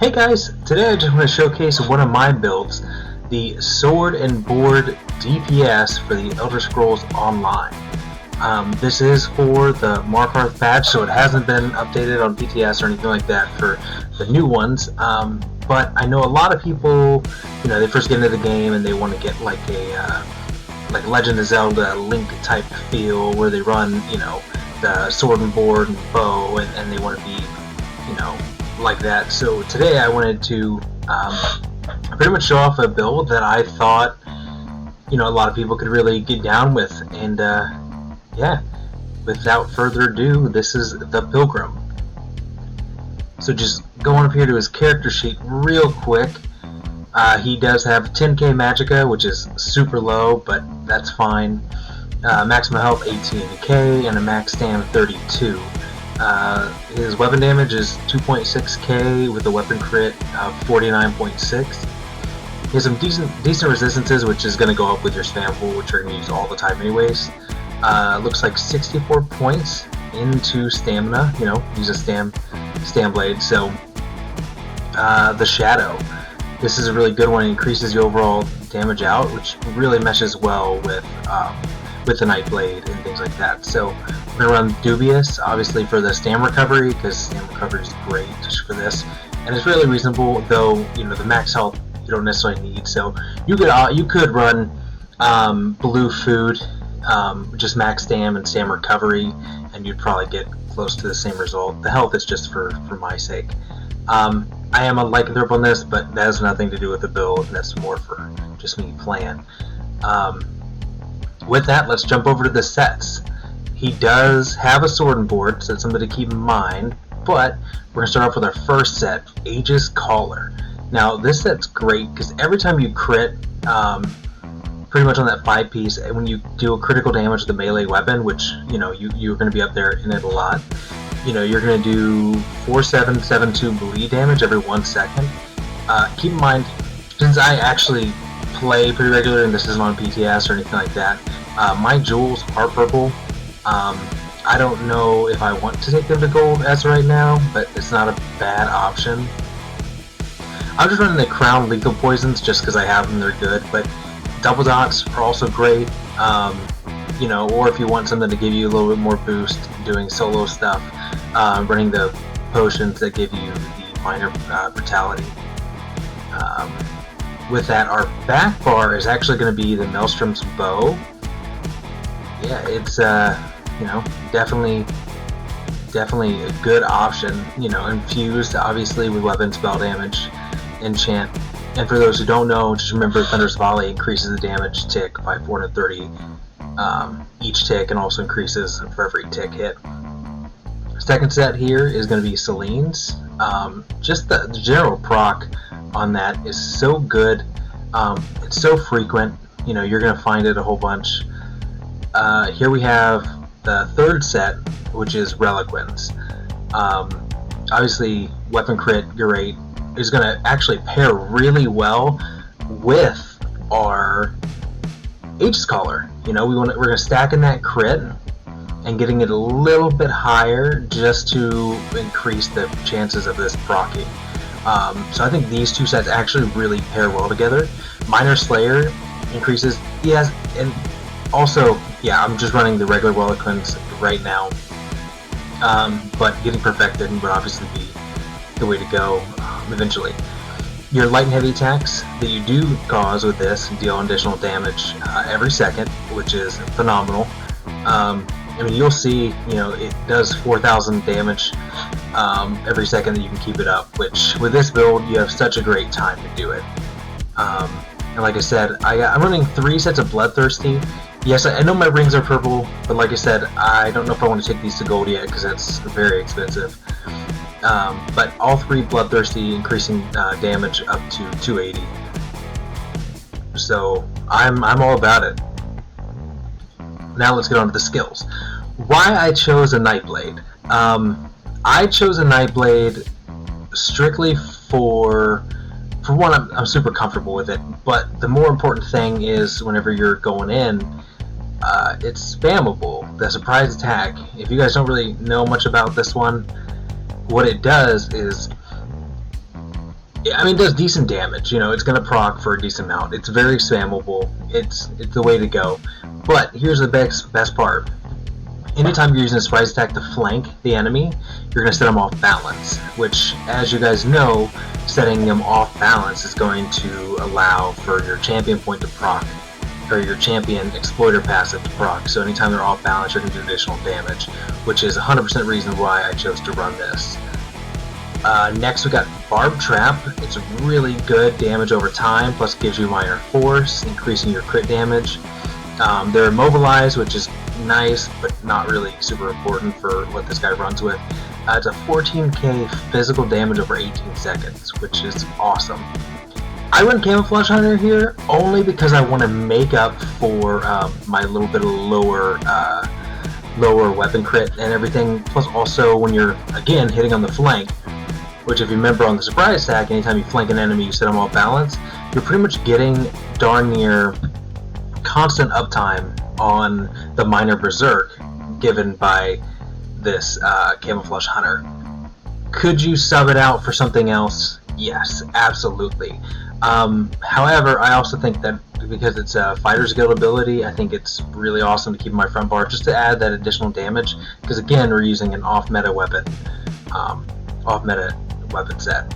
Hey guys, today I just want to showcase one of my builds, the Sword and Board DPS for the Elder Scrolls Online. This is for the Markarth patch, so it hasn't been updated on PTS or anything like that for the new ones. But I know a lot of people, they first get into the game and they want to get like a like Legend of Zelda Link type feel where they run, the sword and board and bow, and they want to be, like that. So today I wanted to pretty much show off a build that I thought a lot of people could really get down with, and yeah, without further ado, this is the Pilgrim. So just going up here to his character sheet real quick. He does have 10k magicka, which is super low, but that's fine. Maximum health 18k and a max stam 32. His weapon damage is 2.6k with a weapon crit of 49.6. He has some decent resistances, which is going to go up with your spam pool, which you're going to use all the time anyways. Looks like 64 points into stamina. Use a Stamblade. So the Shadow. This is a really good one. It increases your overall damage out, which really meshes well with the Nightblade and things like that. So we're going to run Dubious, obviously, for the stam recovery, because stam recovery is great for this, and it's really reasonable. Though the max health you don't necessarily need. So you could run Blue Food, just max stam and stam recovery, and you'd probably get close to the same result. The health is just for my sake. I am a lycanthrope on this, but that has nothing to do with the build. That's more for just me playing. With that, let's jump over to the sets. He does have a sword and board, so that's something to keep in mind, but we're going to start off with our first set, Aegis Caller. Now, this set's great because every time you crit, pretty much on that 5-piece, when you do a critical damage with the melee weapon, which, you're going to be up there in it a lot, you're going to do 4-7-7-2 bleed damage every 1 second. Keep in mind, since I actually play pretty regularly and this isn't on PTS or anything like that, my jewels are purple. I don't know if I want to take them to gold as of right now, but it's not a bad option. I'm just running the Crown Lethal Poisons just because I have them, they're good, but double dots are also great, or if you want something to give you a little bit more boost doing solo stuff, running the potions that give you the minor brutality. With that, our back bar is actually going to be the Maelstrom's Bow. Yeah, it's definitely a good option. Infused obviously with weapon spell damage, enchant, and for those who don't know, just remember Thunder's Volley increases the damage tick by 430 each tick, and also increases for every tick hit. Second set here is going to be Selene's. Just the general proc on that is so good. It's so frequent. You're going to find it a whole bunch. Here we have the third set, which is Relequen's. Obviously, weapon crit, great, is going to actually pair really well with our Aegis Caller. We're going to stack in that crit and getting it a little bit higher just to increase the chances of this proccing. So I think these two sets actually really pair well together. Minor Slayer increases, yes, and also, yeah, I'm just running the regular Relequens right now, but getting Perfected would obviously be the way to go eventually. Your light and heavy attacks that you do cause with this deal additional damage every second, which is phenomenal. You'll see, it does 4,000 damage every second that you can keep it up, which with this build, you have such a great time to do it. And like I said, I'm running 3 sets of Bloodthirsty. Yes, I know my rings are purple, but like I said, I don't know if I want to take these to gold yet because that's very expensive. But all 3 Bloodthirsty, increasing damage up to 280. So I'm all about it. Now let's get on to the skills. Why I chose a Nightblade. I chose a Nightblade strictly for one, I'm super comfortable with it, but the more important thing is whenever you're going in, it's spammable. The surprise attack, if you guys don't really know much about this one, what it does is I mean, it does decent damage. You know, it's going to proc for a decent amount. It's very spammable. It's the way to go. But here's the best part. Anytime you're using a surprise attack to flank the enemy, you're going to set them off balance, which, as you guys know, setting them off balance is going to allow for your champion point to proc, or your champion exploiter passive to proc. So anytime they're off balance, you're going to do additional damage, which is 100% reason why I chose to run this. Next we got Barb Trap. It's really good damage over time, plus gives you minor force, increasing your crit damage. They're immobilized, which is nice, but not really super important for what this guy runs with. It's a 14k physical damage over 18 seconds, which is awesome. I run Camouflage Hunter here only because I want to make up for my little bit of lower weapon crit and everything, plus also when you're, again, hitting on the flank, which if you remember on the surprise attack, anytime you flank an enemy, you set them off balance, you're pretty much getting darn near constant uptime on the minor berserk given by this Camouflage Hunter. Could you sub it out for something else? Yes, absolutely. However, I also think that because it's a Fighter's Guild ability, I think it's really awesome to keep in my front bar just to add that additional damage, because again, we're using an off-meta weapon, set.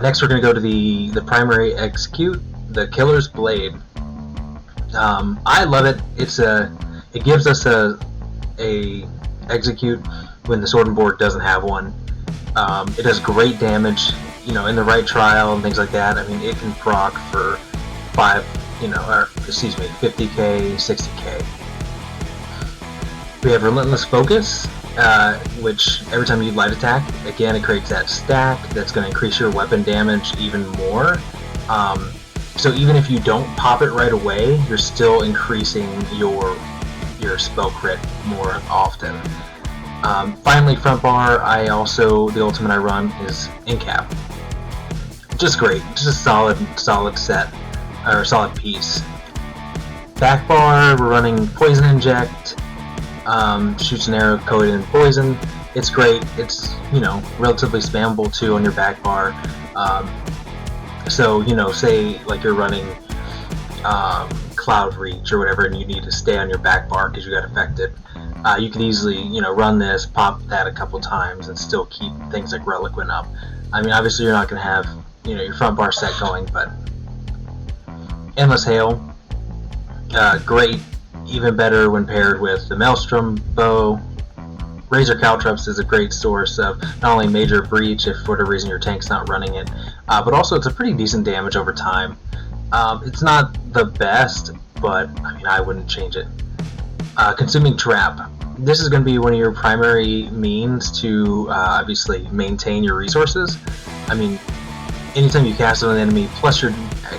Next we're going to go to the primary execute, the Killer's Blade. I love it. It gives us a execute when the sword and board doesn't have one. It does great damage, you know, in the right trial and things like that. I mean, it can proc for 50k, 60k. We have Relentless Focus, which every time you light attack, again, it creates that stack that's going to increase your weapon damage even more. So even if you don't pop it right away, you're still increasing your spell crit more often. Finally, front bar, the ultimate I run is Incap. Just great, just a solid set, or solid piece. Back bar, we're running Poison Inject, shoots an arrow coated in poison. It's great. It's, you know, relatively spammable too on your back bar. So, you know, say like you're running Cloud Reach or whatever, and you need to stay on your back bar because you got affected. You could easily, you know, run this, pop that a couple times, and still keep things like Relequen up. I mean, obviously you're not going to have, you know, your front bar set going, but Endless Hail, great, even better when paired with the Maelstrom bow. Razor Caltrops is a great source of not only major breach if for whatever reason your tank's not running it, but also it's a pretty decent damage over time. It's not the best, but I mean, I wouldn't change it. Consuming Trap. This is going to be one of your primary means to obviously maintain your resources. I mean, anytime you cast it on an enemy, plus you're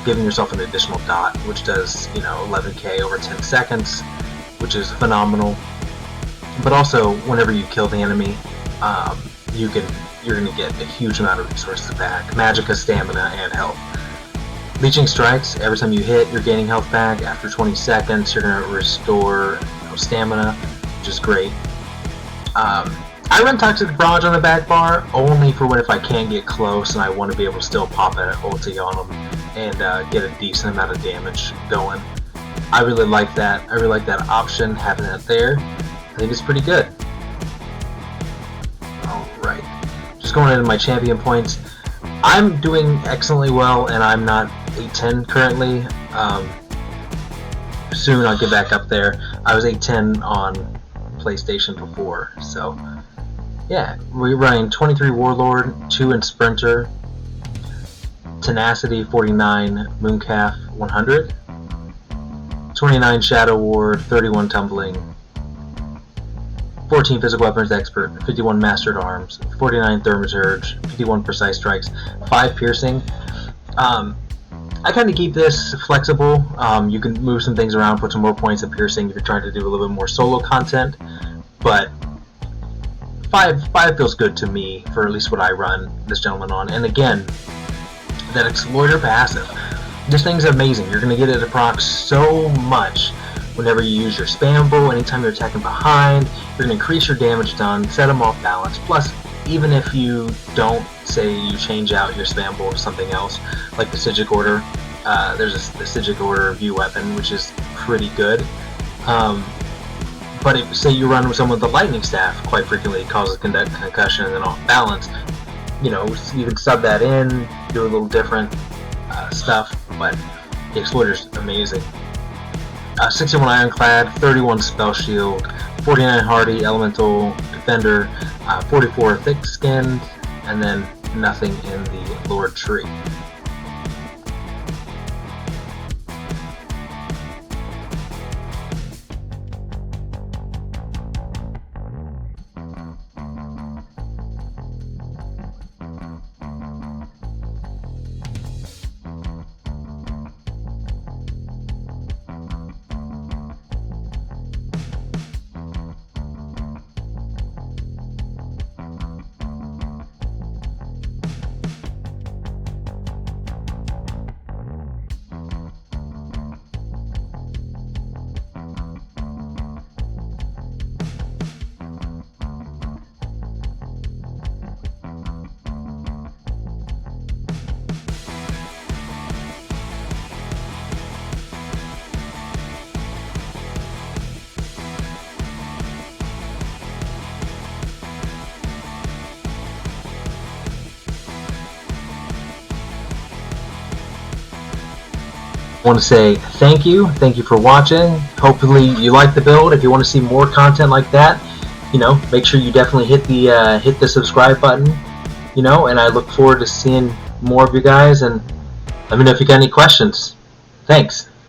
giving yourself an additional dot, which does, you know, 11k over 10 seconds, which is phenomenal. But also, whenever you kill the enemy, you're going to get a huge amount of resources back. Magicka, stamina, and health. Leeching Strikes, every time you hit, you're gaining health back. After 20 seconds, you're going to restore, you know, stamina, which is great. I run Toxic Barrage on the back bar, only for when if I can't get close and I want to be able to still pop an ulti on them and get a decent amount of damage going. I really like that. I really like that option, having that there. I think it's pretty good. Alright, just going into my champion points. I'm doing excellently well, and I'm not 810 currently. Soon I'll get back up there. I was 810 on PlayStation before, so yeah. We're running 23 Warlord, 2 in Sprinter, Tenacity 49, Mooncalf 100, 29 Shadow Ward, 31 Tumbling, 14 Physical Weapons Expert, 51 Mastered Arms, 49 Thaumaturge, 51 Precise Strikes, 5 Piercing. I kind of keep this flexible. You can move some things around, put some more points of Piercing if you're trying to do a little bit more solo content, but 5 feels good to me for at least what I run this gentleman on. And again, that Exploiter passive, this thing's amazing. You're going to get it to proc so much whenever you use your spam bow. Anytime you're attacking behind, you're going to increase your damage done, set them off balance, plus even if you don't, say you change out your spam bolt for something else, like the Sigic Order. There's the Sigic Order view weapon, which is pretty good. But if, say you run with someone with the lightning staff, quite frequently it causes concussion and then off balance. You know, you can sub that in, do a little different stuff, but the Exploiter's amazing. 61 Ironclad, 31 Spell Shield, 49 Hardy, Elemental Defender, 44 Thick Skinned, and then nothing in the Lord Tree. I want to say thank you for watching. Hopefully you like the build. If you want to see more content like that, you know, make sure you definitely hit the subscribe button, you know, and I look forward to seeing more of you guys, and let me know if you got any questions. Thanks.